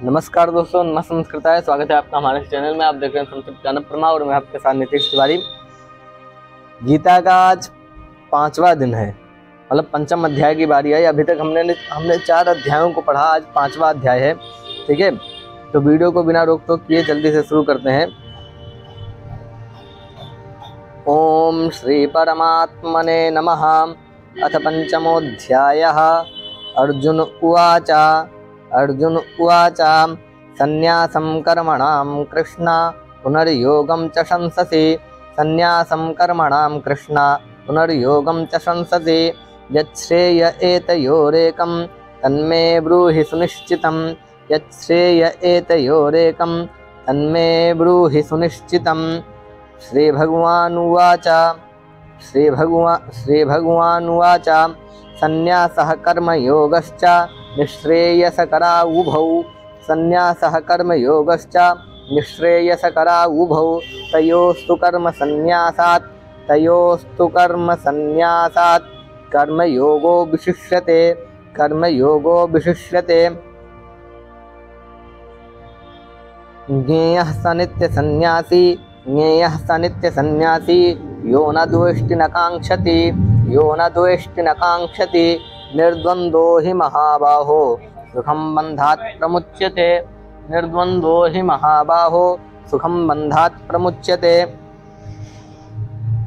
नमस्कार दोस्तों, नमः संस्कृताय। स्वागत है आपका हमारे चैनल में। आप देख रहे हैं संस्कृत ज्ञान प्रमा और मैं आपके साथ नीतीश तिवारी। गीता का आज 5वां दिन है, मतलब 5वां अध्याय की बारी है। अभी तक हमने 4 अध्यायों को पढ़ा, आज 5वां अध्याय है। ठीक है, तो वीडियो को बिना रोक टोक किए जल्दी से शुरू करते हैं। ओम श्री परमात्मने नमः। अथ 5मोऽध्यायः। अर्जुन उवाच सन्न्यासं कर्मणां कृष्ण पुनर्योगं च शंससि। सन्न्यासं कर्मणां कृष्ण पुनर्योगं च शंससि। यच्छ्रेय एतयोरेकं तन्मे ब्रूहि सुनिश्चितं। यच्छ्रेय एतयोरेकं तन्मे ब्रूहि सुनिश्चितं। श्रीभगवानुवाच सन्न्यासः कर्मयोगश्च निःश्रेयसकरा उभौ। सन्न्यासः कर्मयोगश्च निःश्रेयसकरा उभौ। तयोस्तु कर्मसन्न्यासात् कर्मयोगो विशिष्यते। ज्ञेयः स नित्यसन्न्यासी यो न द्वेष्टि न काङ्क्षति। निर्द्वन्द्वो हि महाबाहो सुखं बन्धात् प्रमुच्यते।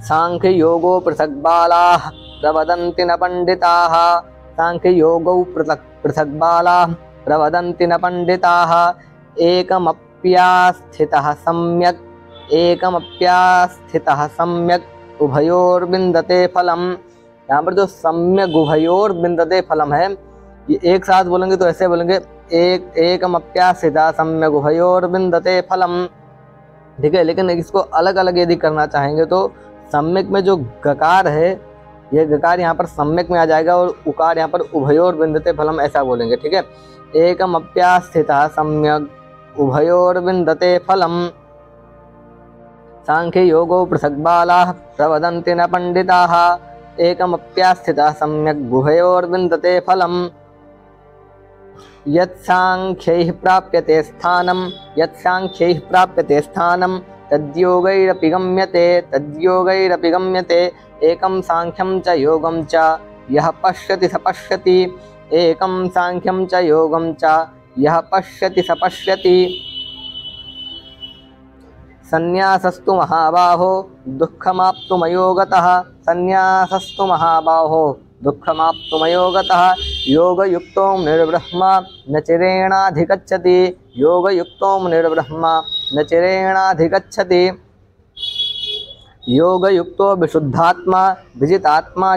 सांख्ययोगो पृथक् बालाः प्रवदन्ति न पंडिताः। सांख्ययोगो पृथक् बालाः प्रवदन्ति न पंडिताः। एकमप्यास्थितः सम्यक् उभयोर्विन्दते फलम्। यहाँ पर जो सम्यक उभयोर्विन्दते फलम है, ये एक साथ बोलेंगे तो ऐसे बोलेंगे एकमप्यास्थितः सम्यक उभयोर्विन्दते फलम। ठीक है, लेकिन इसको अलग अलग यदि करना चाहेंगे तो सम्यक में जो गकार है, ये गकार यहाँ पर सम्यक में आ जाएगा और उकार यहाँ पर उभयोर्विन्दते फलम ऐसा बोलेंगे। ठीक है, एकमप्यास्थितः सम्यक उभयोर्विन्दते फलम। सांख्ययोगो पृथक् बालाः प्रवदन्ति न पंडिताः। एकमप्यास्थितः सम्यक् उभयोर्विन्दते फलम्। यत्साङ्ख्यैः प्राप्यते स्थानं तद्योगैरपि गम्यते। एकं सांख्यं च योगं च यः पश्यति स पश्यति। एकं सांख्यं च योगं च यः पश्यति स पश्यति। सन्न्यासस्तु महाबाहो दुःखमाप्तुमयोगतः। योगयुक्तो निर्ब्रह्म न चिरेणाधिगच्छति। योगयुक्तो विशुद्धात्मा विजितात्मा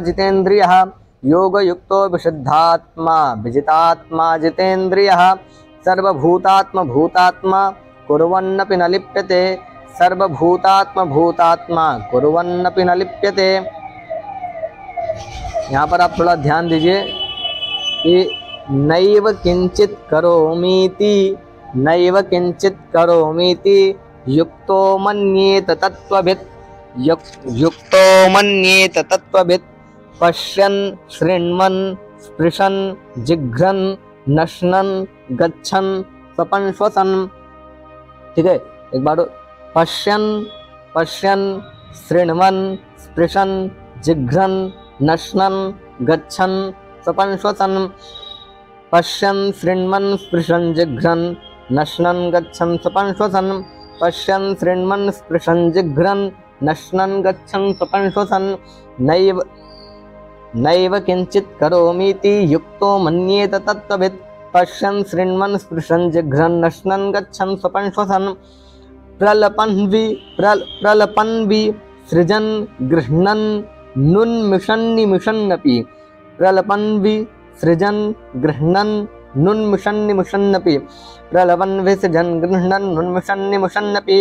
सर्वभूतात्मा कुर्वन्नपि न लिप्यते। यहाँ पर आप थोड़ा ध्यान दीजिए कि नैव किंचित करोमीति युक्तो मन्येत तत्त्ववित्। पश्यन् शृण्वन् स्पृशन् जिघ्रन् नश्नन् गच्छन् स्वपन् श्वसन्। ठीक है, एक बार पश्यन् शृण्वन् स्पृशन् जिघ्रन् नश्नन् गच्छन् स्वपन् श्वसन्। पश्यन् शृण्वन् स्पृशन् जिघ्रन् नश्नन् गच्छन् स्वपन् श्वसन्। पश्यन् शृण्वन् स्पृशन् जिघ्रन् नश्नन् गच्छन् स्वपन् श्वसन्। नैव किंचित् करोमीति युक्तो मन्येत तत्त्ववित्। पश्यन् शृण्वन् स्पृशन् जिघ्रन् नश्नन् गच्छन् स्वपन् श्वसन्। प्रलपन् विसृजन् गृह्णन् नुन्मिषन्निमिषन्नपि। प्रलपन् विसृजन् गृह्णन् नुन्मिषन्निमिषन्नपि। प्रलपन् विसृजन् गृह्णन् नुन्मिषन्निमिषन्नपि।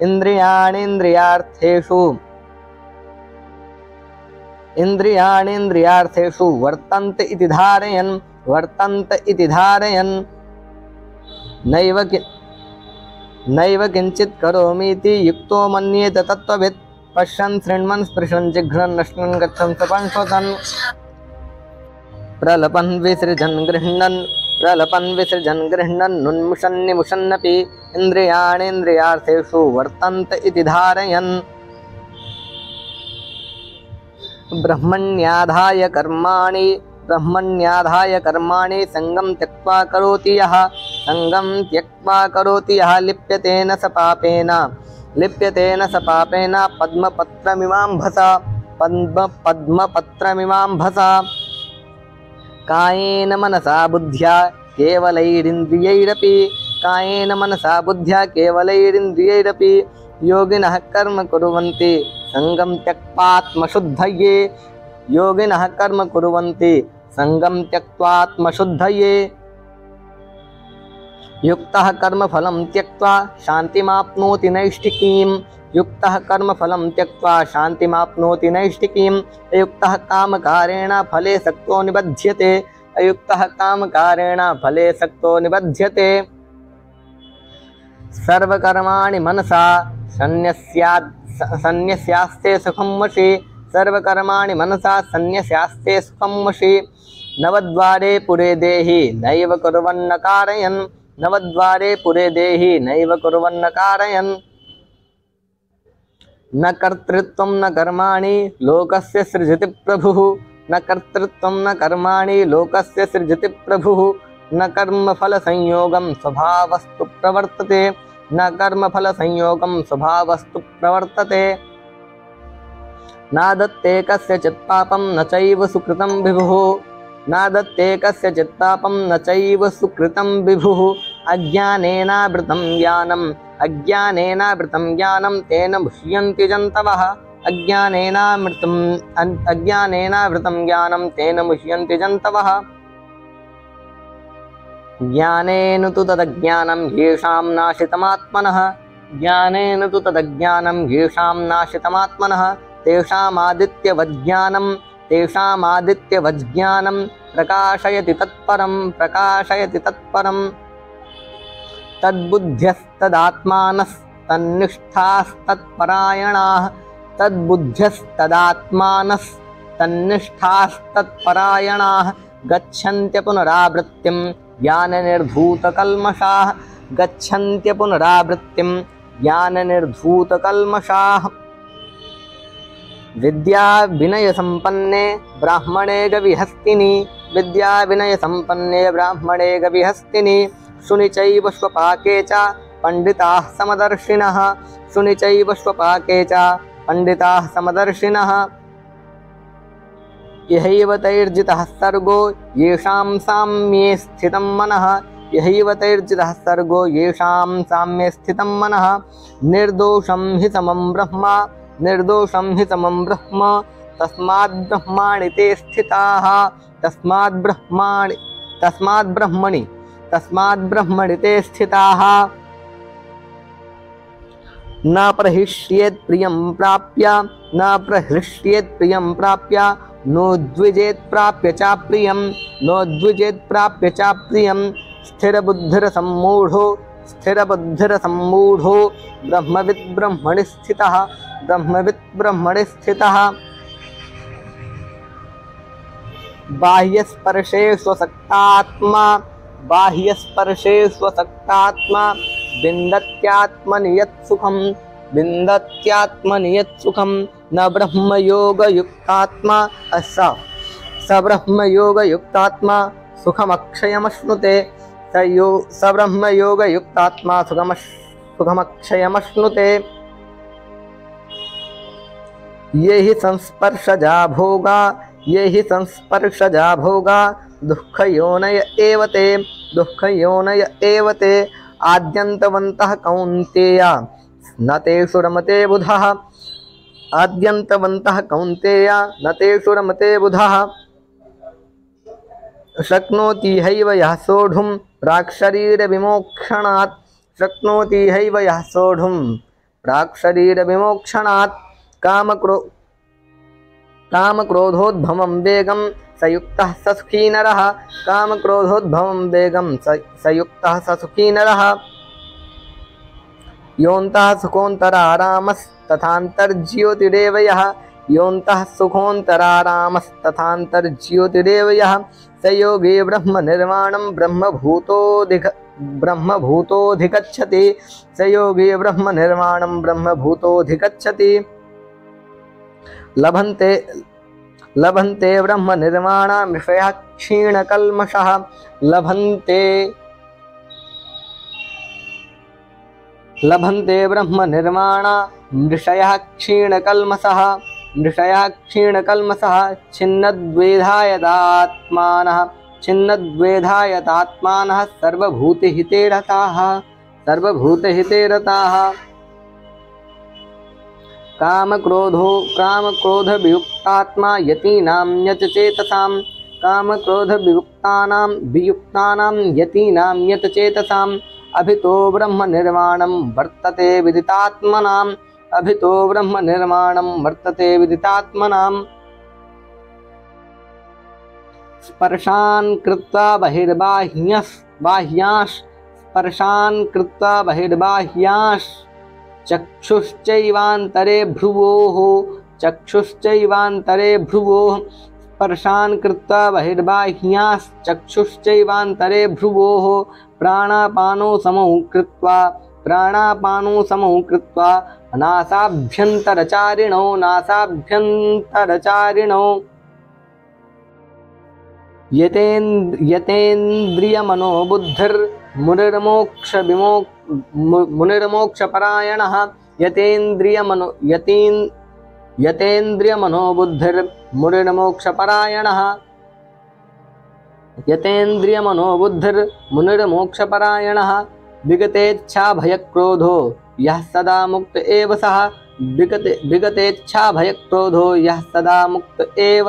इन्द्रियाणीन्द्रियार्थेषु वर्तन्त इति धारयन् नैव किंचित् करोमीति युक्तो मन्येत तत्त्ववित्। पश्यन् शृण्वन् स्पृशन् जिघ्रन् नश्नन् गच्छन् स्वपन् श्वसन्। प्रलपन् विसृजन् गृह्णन् प्रलपन् विसृजन् गृह्णन् उन्मुषन् निमुषन्नपि इन्द्रियाणीन्द्रियार्थेषु वर्तन्त इति धारयन् ब्रह्मण्याधाय कर्माणि सङ्गं त्यक्त्वा करोति यः लिप्यतेन स पापेन पद्मपत्रमिवाम्भसा कायेन मनसा बुद्ध्या केवलैरिन्द्रियैरपि योगिनः कर्म कुर्वन्ति संगम त्यक्त्वात्मशुद्धये युक्तः कर्मफलं त्यक्त्वा शान्तिमाप्नोति नैष्ठिकीम् अयुक्तः कामकारेण फले सक्तो निबध्यते सर्वकर्माणि मनसा सन्न्यस्यास्ते सुखं वशि नवद्वारे पुरे देहि नैव कुर्वन्न कारयन् न कर्तृत्वं न कर्माणि लोकस्य सृजति प्रभुः न कर्मफलसंयोगं स्वभावस्तु प्रवर्तते नादत्ते कस्यचित् पापं न चैव सुकृतं विभुः अज्ञानेनावृतं ज्ञानं तेन मुह्यन्ति जन्तवः ज्ञानेन तु तदज्ञानं येषां नाशितमात्मनः तेषामादित्यवज्ज्ञानं प्रकाशयति तत्परं तद्बुद्ध्यस्तदात्मानस्तन्निष्ठास्तत्परायणाः गच्छन्त्य पुनरावृत्तिं ज्ञाननिर्धूतकल्मषाः विद्या विनय संपन्ने ब्राह्मणे गविहस्तिनि शुनिचैव स्वपाके च पंडिताः समदर्शिनः यहैव तैर्जितः सर्गो येषां साम्ये स्थितं मनः निर्दोषं हि समं ब्रह्म तस्माद् ब्रह्मणि ते स्थिताः न प्रहृष्येत् प्रियं प्राप्य नोद्विजेत् प्राप्य च प्रियं स्थिरबुद्धिरसम्मूढो ब्रह्मविद् ब्रह्मणि स्थितः बाह्यस्पर्शे स्वसक्तात्मा विन्दत्यात्मनि यत्सुखं न ब्रह्मयोगयुक्तात्मा स ब्रह्मयोगयुक्तात्मा सुखमक्षयमश्नुते सुखमक्षयमश्नुते ये हि संस्पर्शजा भोगा दुःखयोनय एव ते आद्यन्तवन्तः कौन्तेय न तेषु रमते बुधः शक्नोति हैव यः सोढुं प्राक्शरीरविमोक्षणात् कामक्रोधोद्भवं वेगं सयुक्तः स सुखी नरः योऽन्तः सुखोऽन्तरारामस्तथान्तर्ज्योतिरेव यः योऽन्तः सुखोऽन्तरारामस्तथान्तर्ज्योतिरेव यः स योगी ब्रह्मनिर्वाणं ब्रह्मभूतोऽधिगच्छति स योगी ब्रह्मनिर्वाणं ब्रह्मभूतोऽधिगच्छति लभन्ते ब्रह्मनिर्वाणं ऋषयः क्षीणकल्मषः लभन्ते ब्रह्मनिर्वाणं ऋषयः क्षीणकल्मषः छिन्नद्वेधायतात्मानः सर्वभूतहिते रताः कामक्रोधवियुक्तात्मा यतीनां यतचेतसाम् अभितो ब्रह्मनिर्वाणं वर्तते विदितात्मनाम् स्पर्शान् कृत्वा बहिर्बाह्यांश् चक्षुश्चैवान्तरे भ्रुवोः स्पर्शान् कृत्वा बहिर्बाह्यांश्चक्षुश्चैवान्तरे भ्रुवोः प्राणापानो समौ कृत्वा नासाभ्यन्तरचारिणौ मुनिर्मोक्षपरायणः यतेन्द्रियमनोबुद्धिर्मुनिर्मोक्षपरायणः विगतेच्छाभयक्रोधो यः सदा मुक्त एव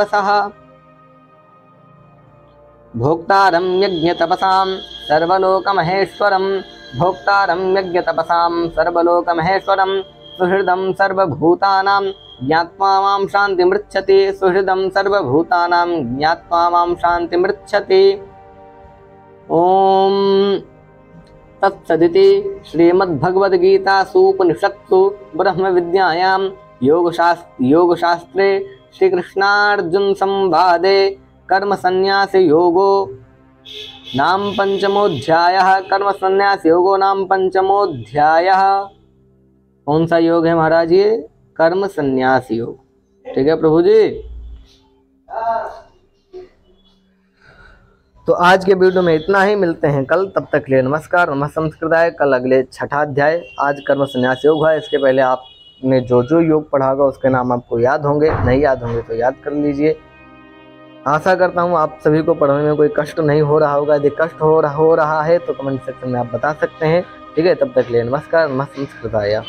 सः भोक्तारं यज्ञतपसां सर्वलोकमहेश्वरं सुहृदं सर्वभूतानां ज्ञात्वा मां शान्तिमृच्छति ॐ तत्सदिति श्रीमद्भगवद्गीतासूपनिषत्सु ब्रह्मविद्यायां योगशास्त्रे श्रीकृष्णार्जुनसंवादे कर्मसन्न्यासयोगो नाम पंचमोऽध्यायः। कौन सा योग है महाराज? ये कर्म संन्यास योग। ठीक है प्रभु जी। तो आज के वीडियो में इतना ही, मिलते हैं कल, तब तक के लिए नमस्कार। संस्कृताय। कल अगले 6ठा अध्याय, आज कर्म संन्यास योग है। इसके पहले आपने जो योग पढ़ा होगा उसके नाम आपको याद होंगे, नहीं याद होंगे तो याद कर लीजिए। आशा करता हूँ आप सभी को पढ़ने में कोई कष्ट नहीं हो रहा होगा। यदि कष्ट हो रहा है तो कमेंट सेक्शन में आप बता सकते हैं। ठीक है, तब तक के लिए नमस्कार। संस्कृताय।